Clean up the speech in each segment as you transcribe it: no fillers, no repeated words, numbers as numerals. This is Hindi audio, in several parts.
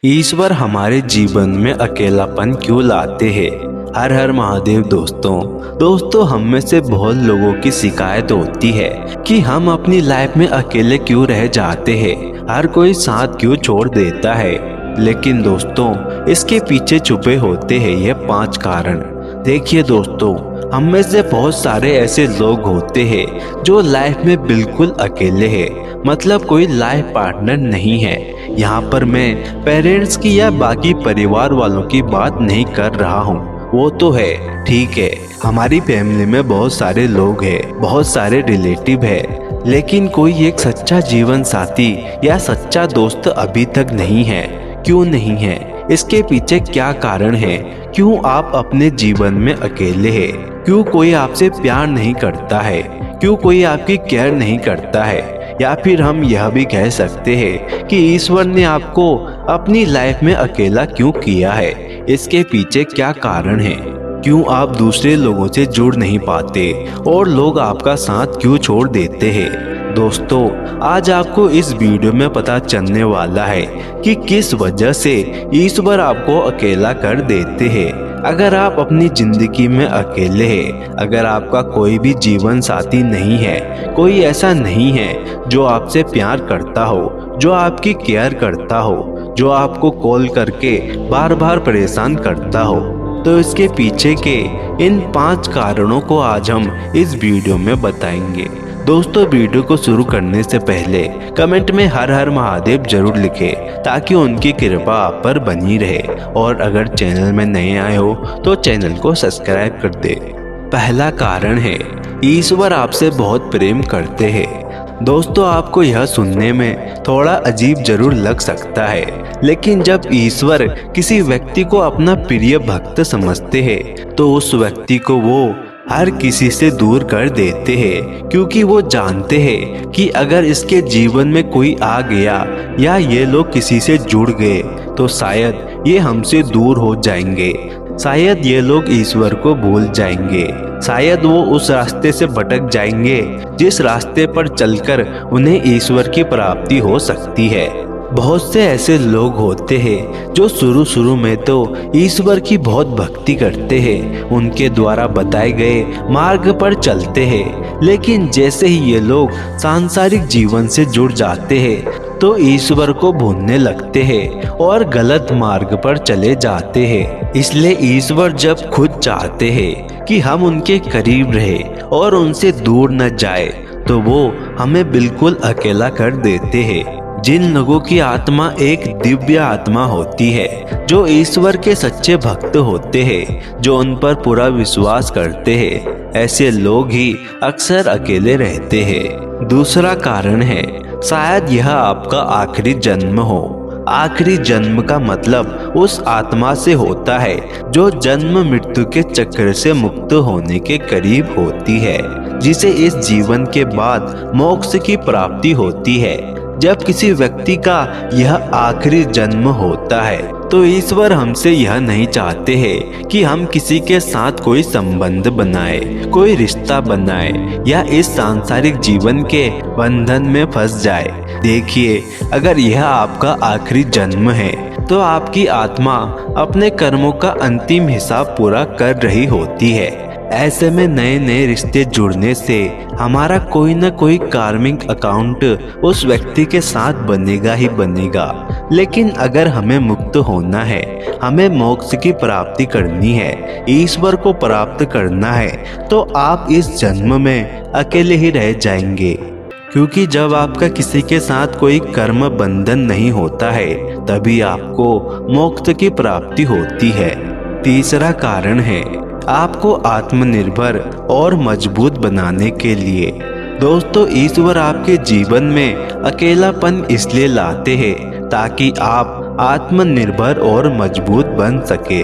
ईश्वर हमारे जीवन में अकेलापन क्यों लाते हैं? हर हर महादेव दोस्तों हम में से बहुत लोगों की शिकायत होती है कि हम अपनी लाइफ में अकेले क्यों रह जाते हैं, हर कोई साथ क्यों छोड़ देता है। लेकिन दोस्तों, इसके पीछे छुपे होते हैं ये 5 कारण। देखिए दोस्तों, हम में से बहुत सारे ऐसे लोग होते हैं जो लाइफ में बिल्कुल अकेले हैं, मतलब कोई लाइफ पार्टनर नहीं है। यहाँ पर मैं पेरेंट्स की या बाकी परिवार वालों की बात नहीं कर रहा हूँ, वो तो है, ठीक है, हमारी फैमिली में बहुत सारे लोग हैं, बहुत सारे रिलेटिव है, लेकिन कोई एक सच्चा जीवन साथी या सच्चा दोस्त अभी तक नहीं है। क्यों नहीं है? इसके पीछे क्या कारण है? क्यों आप अपने जीवन में अकेले हैं? क्यों कोई आपसे प्यार नहीं करता है? क्यों कोई आपकी केयर नहीं करता है? या फिर हम यह भी कह सकते हैं कि ईश्वर ने आपको अपनी लाइफ में अकेला क्यों किया है? इसके पीछे क्या कारण है? क्यों आप दूसरे लोगों से जुड़ नहीं पाते और लोग आपका साथ क्यों छोड़ देते हैं? दोस्तों, आज आपको इस वीडियो में पता चलने वाला है कि किस वजह से ईश्वर आपको अकेला कर देते हैं। अगर आप अपनी जिंदगी में अकेले हैं, अगर आपका कोई भी जीवन साथी नहीं है, कोई ऐसा नहीं है जो आपसे प्यार करता हो, जो आपकी केयर करता हो, जो आपको कॉल करके बार बार परेशान करता हो, तो इसके पीछे के इन 5 कारणों को आज हम इस वीडियो में बताएंगे। दोस्तों, वीडियो को शुरू करने से पहले कमेंट में हर हर महादेव जरूर लिखें ताकि उनकी कृपा आप पर बनी रहे, और अगर चैनल में नए आए हो तो चैनल को सब्सक्राइब कर दे। पहला कारण है, ईश्वर आपसे बहुत प्रेम करते हैं। दोस्तों, आपको यह सुनने में थोड़ा अजीब जरूर लग सकता है, लेकिन जब ईश्वर किसी व्यक्ति को अपना प्रिय भक्त समझते हैं तो उस व्यक्ति को वो हर किसी से दूर कर देते हैं, क्योंकि वो जानते हैं कि अगर इसके जीवन में कोई आ गया या ये लोग किसी से जुड़ गए तो शायद ये हमसे दूर हो जाएंगे, शायद ये लोग ईश्वर को भूल जाएंगे, शायद वो उस रास्ते से भटक जाएंगे जिस रास्ते पर चलकर उन्हें ईश्वर की प्राप्ति हो सकती है। बहुत से ऐसे लोग होते हैं जो शुरू में तो ईश्वर की बहुत भक्ति करते हैं, उनके द्वारा बताए गए मार्ग पर चलते हैं, लेकिन जैसे ही ये लोग सांसारिक जीवन से जुड़ जाते हैं तो ईश्वर को भूलने लगते हैं और गलत मार्ग पर चले जाते हैं। इसलिए ईश्वर जब खुद चाहते हैं कि हम उनके करीब रहे और उनसे दूर न जाए तो वो हमें बिल्कुल अकेला कर देते हैं। जिन लोगों की आत्मा एक दिव्य आत्मा होती है, जो ईश्वर के सच्चे भक्त होते हैं, जो उन पर पूरा विश्वास करते हैं, ऐसे लोग ही अक्सर अकेले रहते हैं। दूसरा कारण है, शायद यह आपका आखिरी जन्म हो। आखिरी जन्म का मतलब उस आत्मा से होता है जो जन्म मृत्यु के चक्र से मुक्त होने के करीब होती है, जिसे इस जीवन के बाद मोक्ष की प्राप्ति होती है। जब किसी व्यक्ति का यह आखिरी जन्म होता है तो ईश्वर हमसे यह नहीं चाहते हैं कि हम किसी के साथ कोई संबंध बनाए, कोई रिश्ता बनाए या इस सांसारिक जीवन के बंधन में फंस जाए। देखिए, अगर यह आपका आखिरी जन्म है तो आपकी आत्मा अपने कर्मों का अंतिम हिसाब पूरा कर रही होती है। ऐसे में नए नए रिश्ते जुड़ने से हमारा कोई न कोई कार्मिक अकाउंट उस व्यक्ति के साथ बनेगा ही बनेगा। लेकिन अगर हमें मुक्त होना है, हमें मोक्ष की प्राप्ति करनी है, ईश्वर को प्राप्त करना है, तो आप इस जन्म में अकेले ही रह जाएंगे, क्योंकि जब आपका किसी के साथ कोई कर्म बंधन नहीं होता है तभी आपको मोक्ष की प्राप्ति होती है। तीसरा कारण है, आपको आत्मनिर्भर और मजबूत बनाने के लिए। दोस्तों, ईश्वर आपके जीवन में अकेलापन इसलिए लाते हैं ताकि आप आत्मनिर्भर और मजबूत बन सके।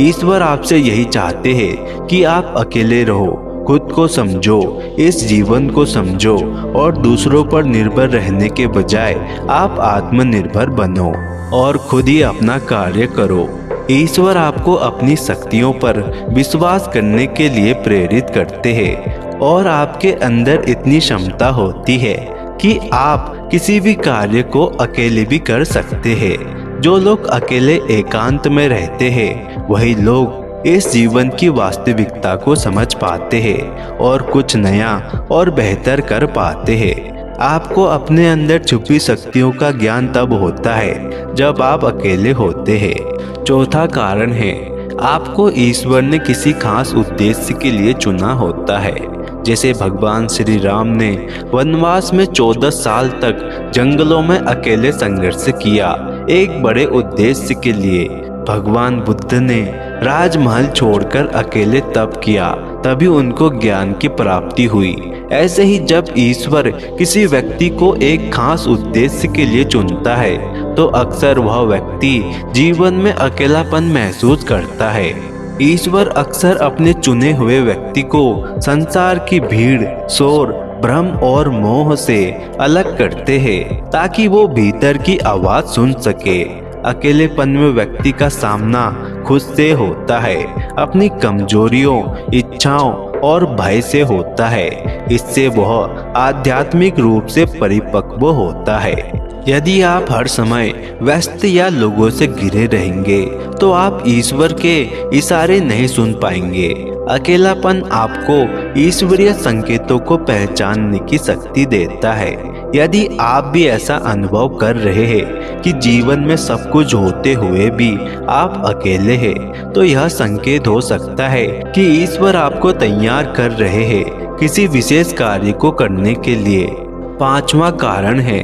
ईश्वर आपसे यही चाहते हैं कि आप अकेले रहो, खुद को समझो, इस जीवन को समझो और दूसरों पर निर्भर रहने के बजाय आप आत्मनिर्भर बनो और खुद ही अपना कार्य करो। ईश्वर आपको अपनी शक्तियों पर विश्वास करने के लिए प्रेरित करते हैं और आपके अंदर इतनी क्षमता होती है कि आप किसी भी कार्य को अकेले भी कर सकते हैं। जो लोग अकेले एकांत में रहते हैं वही लोग इस जीवन की वास्तविकता को समझ पाते हैं और कुछ नया और बेहतर कर पाते हैं। आपको अपने अंदर छुपी शक्तियों का ज्ञान तब होता है जब आप अकेले होते हैं। चौथा कारण है, आपको ईश्वर ने किसी खास उद्देश्य के लिए चुना होता है। जैसे भगवान श्री राम ने वनवास में 14 साल तक जंगलों में अकेले संघर्ष किया, एक बड़े उद्देश्य के लिए। भगवान बुद्ध ने राजमहल छोड़कर अकेले तप किया, तभी उनको ज्ञान की प्राप्ति हुई। ऐसे ही जब ईश्वर किसी व्यक्ति को एक खास उद्देश्य के लिए चुनता है तो अक्सर वह व्यक्ति जीवन में अकेलापन महसूस करता है। ईश्वर अक्सर अपने चुने हुए व्यक्ति को संसार की भीड़, शोर, भ्रम और मोह से अलग करते हैं ताकि वो भीतर की आवाज सुन सके। अकेलेपन में व्यक्ति का सामना खुद से होता है, अपनी कमजोरियों, इच्छाओं और भय से होता है। इससे वह आध्यात्मिक रूप से परिपक्व होता है। यदि आप हर समय व्यस्त या लोगों से घिरे रहेंगे तो आप ईश्वर के इशारे नहीं सुन पाएंगे। अकेलापन आपको ईश्वरीय संकेतों को पहचानने की शक्ति देता है। यदि आप भी ऐसा अनुभव कर रहे हैं कि जीवन में सब कुछ होते हुए भी आप अकेले हैं, तो यह संकेत हो सकता है कि ईश्वर आपको तैयार कर रहे हैं किसी विशेष कार्य को करने के लिए। पांचवा कारण है,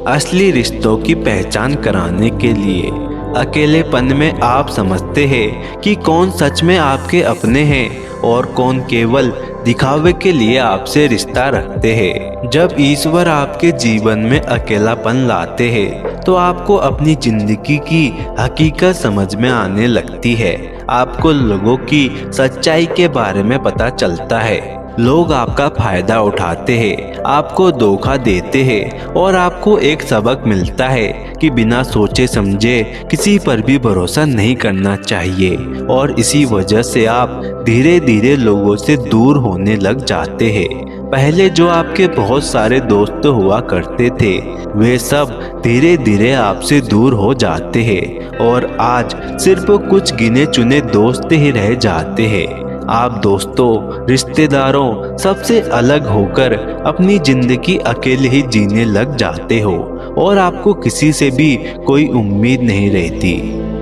असली रिश्तों की पहचान कराने के लिए। अकेलेपन में आप समझते हैं कि कौन सच में आपके अपने हैं और कौन केवल दिखावे के लिए आपसे रिश्ता रखते हैं। जब ईश्वर आपके जीवन में अकेलापन लाते हैं तो आपको अपनी जिंदगी की हकीकत समझ में आने लगती है। आपको लोगों की सच्चाई के बारे में पता चलता है। लोग आपका फायदा उठाते हैं, आपको धोखा देते हैं और आपको एक सबक मिलता है कि बिना सोचे समझे किसी पर भी भरोसा नहीं करना चाहिए। और इसी वजह से आप धीरे धीरे लोगों से दूर होने लग जाते हैं। पहले जो आपके बहुत सारे दोस्त हुआ करते थे वे सब धीरे धीरे आपसे दूर हो जाते हैं और आज सिर्फ कुछ गिने चुने दोस्त ही रह जाते हैं। आप दोस्तों, रिश्तेदारों सबसे अलग होकर अपनी जिंदगी अकेले ही जीने लग जाते हो और आपको किसी से भी कोई उम्मीद नहीं रहती।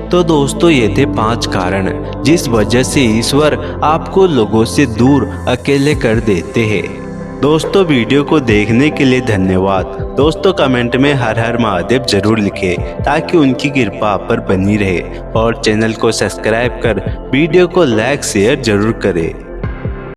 तो दोस्तों, ये थे 5 कारण जिस वजह से ईश्वर आपको लोगों से दूर अकेले कर देते हैं। दोस्तों, वीडियो को देखने के लिए धन्यवाद। दोस्तों, कमेंट में हर हर महादेव जरूर लिखें ताकि उनकी कृपा आप पर बनी रहे और चैनल को सब्सक्राइब कर वीडियो को लाइक शेयर जरूर करें।